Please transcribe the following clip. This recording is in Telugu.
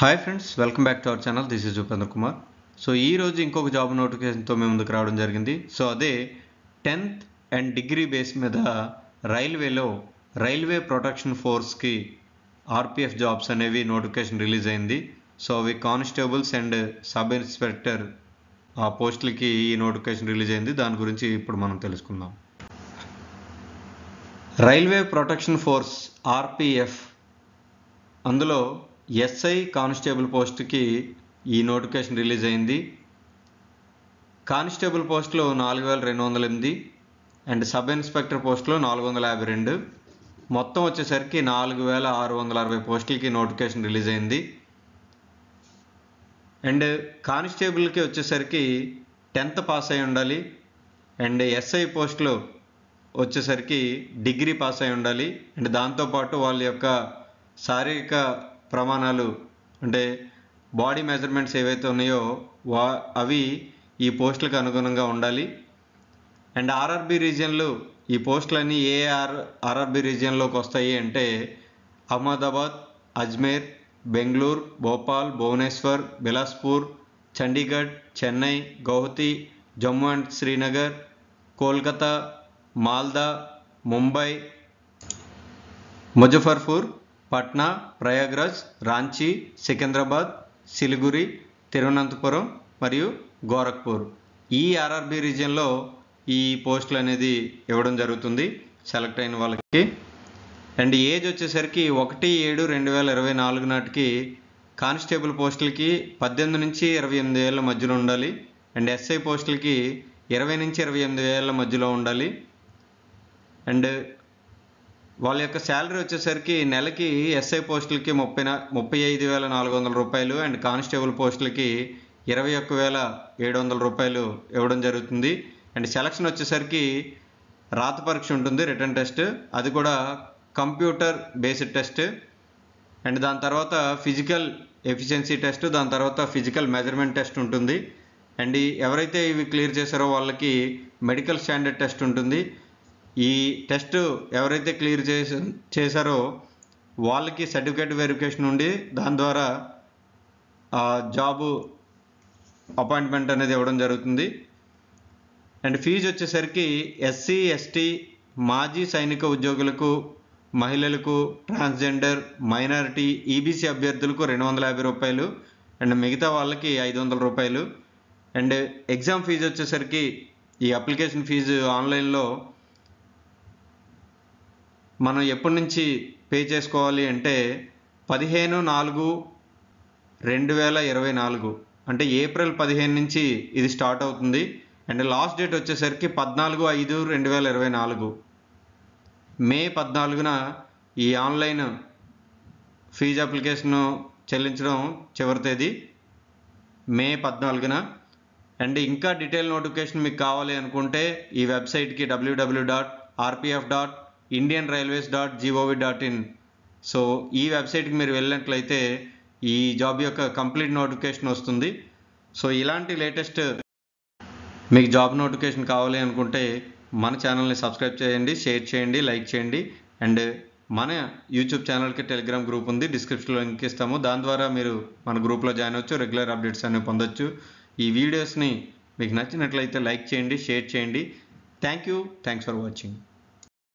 Hi friends, welcome back to our channel. This is Upendra Kumar. So ఈరోజు ఇంకొక జాబ్ నోటిఫికేషన్తో మేము ముందుకు రావడం జరిగింది. సో అదే 10th అండ్ డిగ్రీ బేస్ మీద రైల్వేలో రైల్వే ప్రొటెక్షన్ ఫోర్స్కి ఆర్పిఎఫ్ జాబ్స్ అనేవి నోటిఫికేషన్ రిలీజ్ అయింది. సో అవి కానిస్టేబుల్స్ అండ్ సబ్ ఇన్స్పెక్టర్ ఆ పోస్టులకి ఈ నోటిఫికేషన్ రిలీజ్ అయింది. దాని గురించి ఇప్పుడు మనం తెలుసుకుందాం. రైల్వే ప్రొటెక్షన్ ఫోర్స్ ఆర్పిఎఫ్, అందులో ఎస్ఐ కానిస్టేబుల్ పోస్ట్కి ఈ నోటిఫికేషన్ రిలీజ్ అయింది. కానిస్టేబుల్ పోస్టులో 4208 అండ్ సబ్ ఇన్స్పెక్టర్ పోస్టులో 452, మొత్తం వచ్చేసరికి 4660 పోస్టులకి నోటిఫికేషన్ రిలీజ్ అయింది. అండ్ కానిస్టేబుల్కి వచ్చేసరికి 10th పాస్ అయి ఉండాలి. అండ్ ఎస్ఐ పోస్టులో వచ్చేసరికి డిగ్రీ పాస్ అయి ఉండాలి. అండ్ దాంతోపాటు వాళ్ళ యొక్క శారీరక ప్రమాణాలు అంటే బాడీ మెజర్మెంట్స్ ఏవైతే ఉన్నాయో అవి ఈ పోస్టులకు అనుగుణంగా ఉండాలి. అండ్ ఆర్ఆర్బి రీజియన్లు, ఈ పోస్టులన్నీ ఏ ఆర్ఆర్బి రీజియన్లోకి వస్తాయి అంటే అహ్మదాబాద్, అజ్మేర్, బెంగళూరు, భోపాల్, భువనేశ్వర్, బిలాస్పూర్, చండీగఢ్, చెన్నై, గౌహతి, జమ్మూ అండ్ శ్రీనగర్, కోల్కతా, మాల్దా, ముంబై, ముజఫర్పూర్, పట్నా, ప్రయాగ్రాజ్, రాంచీ, సికింద్రాబాద్, సిలిగురి, తిరువనంతపురం మరియు గోరఖ్పూర్, ఈ ఆర్ఆర్బి రీజియన్లో ఈ పోస్టులు అనేది ఇవ్వడం జరుగుతుంది సెలెక్ట్ అయిన వాళ్ళకి. అండ్ ఏజ్ వచ్చేసరికి 1/7/2024 నాటికి కానిస్టేబుల్ పోస్టులకి 18 నుంచి 28 ఏళ్ళ మధ్యలో ఉండాలి. అండ్ ఎస్ఐ పోస్టులకి 20 నుంచి 28 ఏళ్ళ మధ్యలో ఉండాలి. అండ్ వాళ్ళ యొక్క శాలరీ వచ్చేసరికి నెలకి ఎస్ఐ పోస్టులకి 35,400 రూపాయలు అండ్ కానిస్టేబుల్ పోస్టులకి 21,700 రూపాయలు ఇవ్వడం జరుగుతుంది. అండ్ సెలక్షన్ వచ్చేసరికి రాత పరీక్ష ఉంటుంది, రిటర్న్ టెస్ట్, అది కూడా కంప్యూటర్ బేస్డ్ టెస్ట్. అండ్ దాని తర్వాత ఫిజికల్ ఎఫిషియన్సీ టెస్ట్, దాని తర్వాత ఫిజికల్ మెజర్మెంట్ టెస్ట్ ఉంటుంది. అండ్ ఎవరైతే ఇవి క్లియర్ చేశారో వాళ్ళకి మెడికల్ స్టాండర్డ్ టెస్ట్ ఉంటుంది. ఈ టెస్ట్ ఎవరైతే క్లియర్ చేశారో వాళ్ళకి సర్టిఫికేట్ వెరిఫికేషన్ ఉండి దాని ద్వారా జాబు అపాయింట్మెంట్ అనేది ఇవ్వడం జరుగుతుంది. అండ్ ఫీజు వచ్చేసరికి ఎస్సీ, ఎస్టీ, మాజీ సైనిక ఉద్యోగులకు, మహిళలకు, ట్రాన్స్జెండర్, మైనారిటీ, ఈబీసీ అభ్యర్థులకు 250 రూపాయలు అండ్ మిగతా వాళ్ళకి 500 రూపాయలు. అండ్ ఎగ్జామ్ ఫీజు వచ్చేసరికి ఈ అప్లికేషన్ ఫీజు ఆన్లైన్లో మనం ఎప్పటి నుంచి పే చేసుకోవాలి అంటే 15/4/2024 అంటే ఏప్రిల్ 15 నుంచి ఇది స్టార్ట్ అవుతుంది. అండ్ లాస్ట్ డేట్ వచ్చేసరికి 14/5/2024 మే 14న ఈ ఆన్లైన్ ఫీజు అప్లికేషన్ చెల్లించడం చివరి తేదీ మే 14న. అండ్ ఇంకా డీటెయిల్ నోటిఫికేషన్ మీకు కావాలి అనుకుంటే ఈ వెబ్సైట్కి www.rpf.indianrailways.gov.in. సో ఈ వెబ్సైట్కి మీరు వెళ్ళినట్లయితే ఈ జాబ్ యొక్క కంప్లీట్ నోటిఫికేషన్ వస్తుంది. సో ఇలాంటి లేటెస్ట్ మీకు జాబ్ నోటిఫికేషన్ కావాలి అనుకుంటే మన ఛానల్ని సబ్స్క్రైబ్ చేయండి, షేర్ చేయండి, లైక్ చేయండి. అండ్ మన యూట్యూబ్ ఛానల్కి టెలిగ్రామ్ గ్రూప్ ఉంది, డిస్క్రిప్షన్లో లింక్ ఇస్తాము, దాని ద్వారా మీరు మన గ్రూప్లో జాయిన్ అవ్వచ్చు, రెగ్యులర్ అప్డేట్స్ అనేవి పొందొచ్చు. ఈ వీడియోస్ని మీకు నచ్చినట్లయితే లైక్ చేయండి, షేర్ చేయండి. Thanks for watching.